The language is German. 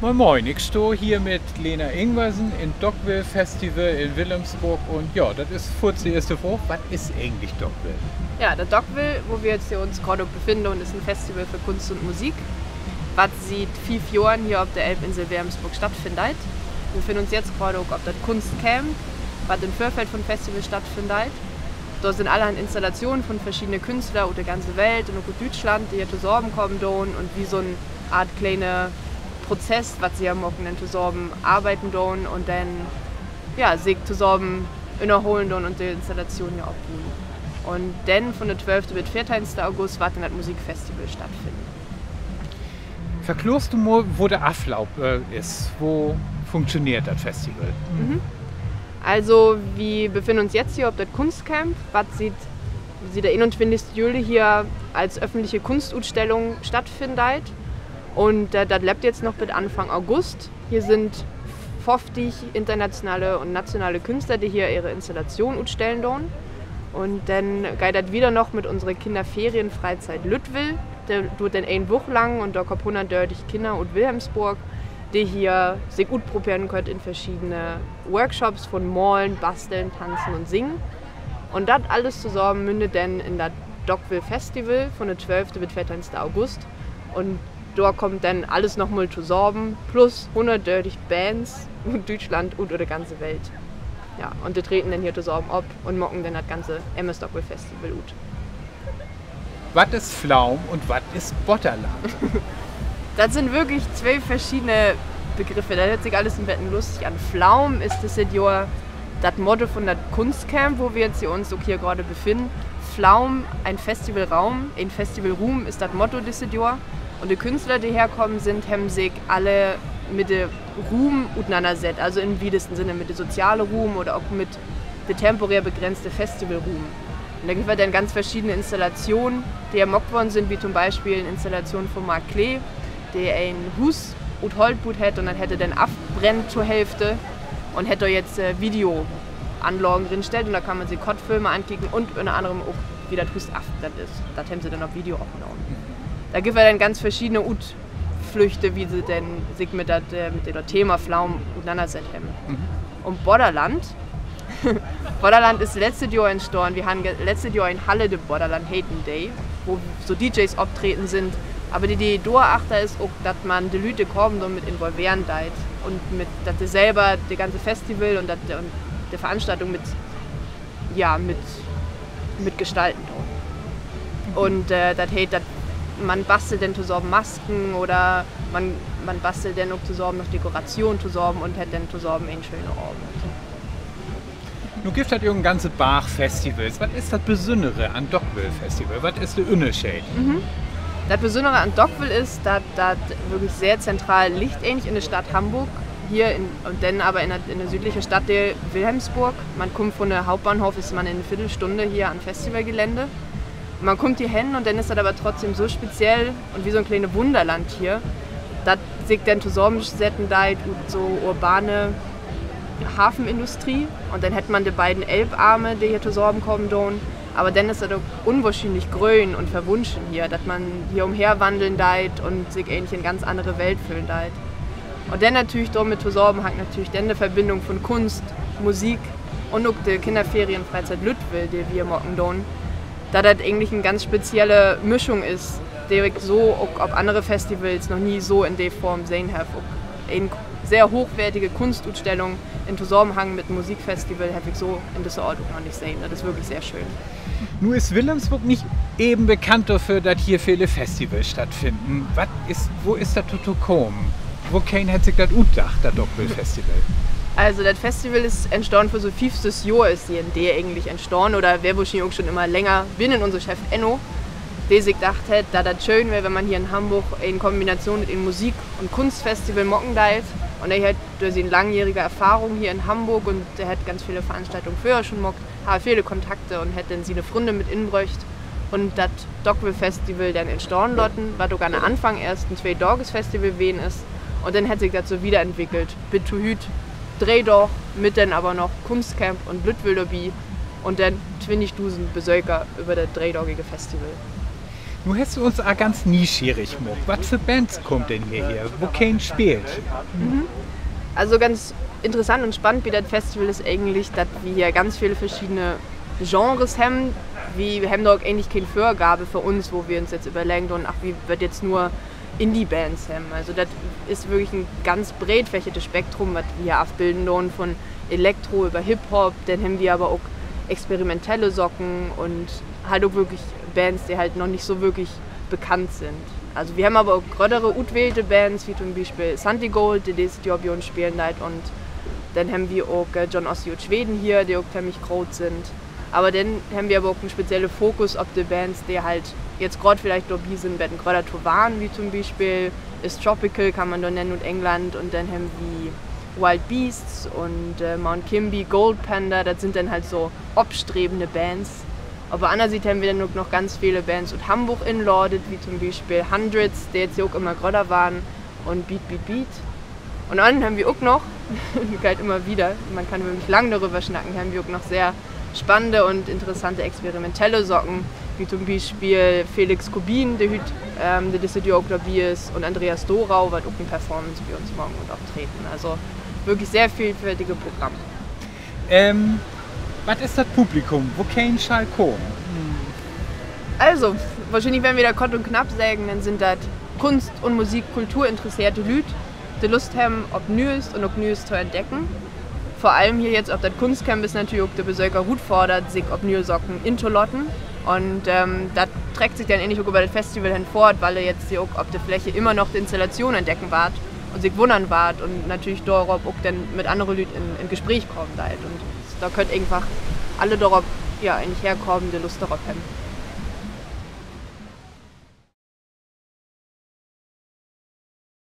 Moin Moin, ich stehe hier mit Lena Ingwersen im Dockville Festival in Wilhelmsburg und ja, das ist vor die erste Woche. Was ist eigentlich Dockville? Ja, der Dockville, wo wir jetzt hier uns gerade befinden, und ist ein Festival für Kunst und Musik, was seit 5 Jahren hier auf der Elbinsel Wilhelmsburg stattfindet. Wir befinden uns jetzt gerade auch auf das Kunstcamp, was im Vorfeld von Festival stattfindet. Da sind allerhand Installationen von verschiedenen Künstlern aus der ganzen Welt und auch aus Deutschland, die hier zusammenkommen und wie so eine Art kleiner Prozess, was sie am Wochenende zusammen arbeiten und dann sich zusammen innerholen und die Installation hier abholen. Und dann von der 12. bis 14. August wird dann das Musikfestival stattfinden. Verklärst du mal, wo der Ablauf ist? Wo funktioniert das Festival? Also, wir befinden uns jetzt hier auf das Kunstcamp, was sieht der 21. Juli hier als öffentliche Kunstausstellung stattfindet. Und das lebt jetzt noch bis Anfang August. Hier sind 50 internationale und nationale Künstler, die hier ihre Installation ausstellen. Und dann geht das wieder noch mit unserer Kinderferienfreizeit Lüttwil. Der tut dann eine Woche lang und da kommen 130 Kinder aus Wilhelmsburg, die hier sich gut probieren können in verschiedene Workshops von Malen, Basteln, Tanzen und Singen. Und das alles zusammen mündet dann in das Dockville Festival von der 12. bis 14. August. Und da kommt dann alles nochmal zusammen, plus 130 Bands in Deutschland und der ganzen Welt. Ja, und die treten dann hier zusammen ab und mocken dann das ganze MS Dockville Festival ut. Was ist Pflaum und was ist Botterland? Das sind wirklich 2 verschiedene Begriffe. Da hört sich alles ein bisschen lustig an. Pflaum ist das Jahr das Motto von das Kunstcamp, wo wir jetzt uns auch hier gerade befinden. Pflaum, ein Festivalraum, ein Festivalruhm ist das Motto dieses Jahr. Und die Künstler, die herkommen, haben sich alle mit dem Ruhm auseinandergesetzt. Also im widesten Sinne mit dem sozialen Ruhm oder auch mit dem temporär begrenzten Festivalruhm. Und da gibt es dann ganz verschiedene Installationen, die ermockt worden sind, wie zum Beispiel eine Installation von Mark Klee, der ein Hus und Holtboot hat und dann hätte dann abbrennt zur Hälfte und hätte jetzt Videoanlagen drinstellt und da kann man sich Kottfilme ankicken und unter anderem auch, wie das Hus abbrennt ist. Das haben sie dann auf Video aufgenommen. Da gibt es dann ganz verschiedene Flüchte, wie sie denn sich mit dem Thema Pflaum auseinandersetzen haben. Und Borderland, Borderland ist letztes Jahr entstanden. Wir haben letztes Jahr in Halle den Borderland Haten Day, wo so DJs auftreten sind. Aber die Idee dahinter ist auch, dass man die Leute kommen und mit involvieren deit und dass sie selber das ganze Festival und die Veranstaltung mit gestalten. Und das heißt, dass man bastelt dann zusammen Masken oder man bastelt dann auch zusammen noch Dekoration zusammen und hat dann zusammen einen schönen Abend. Nun gibt es ja ganze Bach-Festivals. Was ist das Besondere an Dockville Festival? Was ist der Unterschied? Das Besondere an Dockville ist, dass das wirklich sehr zentral liegt, ähnlich in der Stadt Hamburg. Hier und dann aber in der südlichen Stadt der Wilhelmsburg. Man kommt von der Hauptbahnhof, ist man in einer Viertelstunde hier am Festivalgelände. Man kommt hier hin und dann ist das aber trotzdem so speziell und wie so ein kleines Wunderland hier, dass sich dann zusammensetzen da so urbane Hafenindustrie und dann hätte man die beiden Elbarme, die hier zusammenkommen. Aber dann ist es doch unwahrscheinlich grün und verwunschen hier, dass man hier umherwandeln deit und sich eigentlich in eine ganz andere Welt fühlen deit. Und dann natürlich damit zusammenhängt natürlich dann eine Verbindung von Kunst, Musik und auch der Kinderferienfreizeit Lüttwil, die wir machen tun. Da das eigentlich eine ganz spezielle Mischung ist, die ich so auch auf andere Festivals noch nie so in der Form sehen habe. Eine sehr hochwertige Kunstausstellung in Zusammenhang mit einem Musikfestival habe ich so in dieser Ort auch noch nicht sehen. Das ist wirklich sehr schön. Nur ist Wilhelmsburg nicht eben bekannt dafür, dass hier viele Festivals stattfinden. Wo ist das Totokom? Wo hat sich das ausgedacht, das Dockville Festival? Also das Festival ist entstanden für so 5. Jahr ist hier in der eigentlich entstanden oder wer wahrscheinlich auch schon immer länger binnen unser Chef Enno, der sich gedacht hat, dass das schön wäre, wenn man hier in Hamburg in Kombination mit dem Musik- und Kunstfestival mocken darf. Und er hat durch seine langjährige Erfahrung hier in Hamburg und er hat ganz viele Veranstaltungen früher schon mockt, hat viele Kontakte und hat dann seine Freunde mit inbrücht. Und das Dockville Festival dann entstanden lotten, war doch am Anfang erst ein 2-Tages-Festival gewesen ist. Und dann hat sich das so wiederentwickelt. Bitte hüt, Drehdorf, mit dann aber noch Kunstcamp und Lüttwil dabei und dann 20.000 Besucher über das dreidogige Festival. Nu hast du uns auch ganz nischierig gemacht. Was für Bands kommt denn hier, wo kein spielt? Also ganz interessant und spannend bei das Festival ist eigentlich, dass wir hier ganz viele verschiedene Genres haben. Wir haben doch eigentlich keine Vorgabe für uns, wo wir uns jetzt überlegen und ach, wie wird jetzt nur Indie-Bands haben. Also das ist wirklich ein ganz breit gefächertes Spektrum, was wir hier abbilden lohnen, von Elektro über Hip-Hop, dann haben wir aber auch experimentelle Socken und halt auch wirklich Bands, die halt noch nicht so wirklich bekannt sind. Also wir haben aber auch größere ausgewählte Bands, wie zum Beispiel Santigold, die dieses Jahr bei uns spielen und dann haben wir auch John Ossie aus Schweden hier, die auch ziemlich groß sind. Aber dann haben wir aber auch einen speziellen Fokus auf die Bands, die halt jetzt gerade vielleicht dabei sind, werden gerade waren, wie zum Beispiel Is Tropical, kann man da nennen, und England. Und dann haben wir Wild Beasts und Mount Kimby, Gold Panda, das sind dann halt so abstrebende Bands. Aber andererseits haben wir dann noch ganz viele Bands aus Hamburg inladet, wie zum Beispiel Hundreds, die jetzt auch immer gerade waren, und Beat Beat Beat. Und dann haben wir auch noch, halt immer wieder, man kann wirklich lang darüber schnacken, haben wir auch noch sehr spannende und interessante experimentelle Socken, wie zum Beispiel Felix Kubin, der heute dieses Jahr auch dabei ist, und Andreas Dorau, was auch eine Performance bei uns morgen und auftreten. Also wirklich sehr vielfältige Programm. Was ist das Publikum? Wo kein Schall kommen? Also, wahrscheinlich, wenn wir da kurz und knapp sagen, dann sind das Kunst- und Musik, Kultur interessierte Leute, die Lust haben, ob Neues und ob Neues zu entdecken. Vor allem hier jetzt auf das Kunstcamp ist natürlich auch der Besöker gut fordert, sich ob neue Socken inzulotten. Und das trägt sich dann ähnlich auch über das Festival hinfort, weil er jetzt hier auch auf der Fläche immer noch die Installation entdecken wart und sich wundern wart und natürlich darauf auch dann mit anderen Leuten in Gespräch kommen. Und da könnt einfach alle darauf eigentlich herkommen, die Lust darauf haben.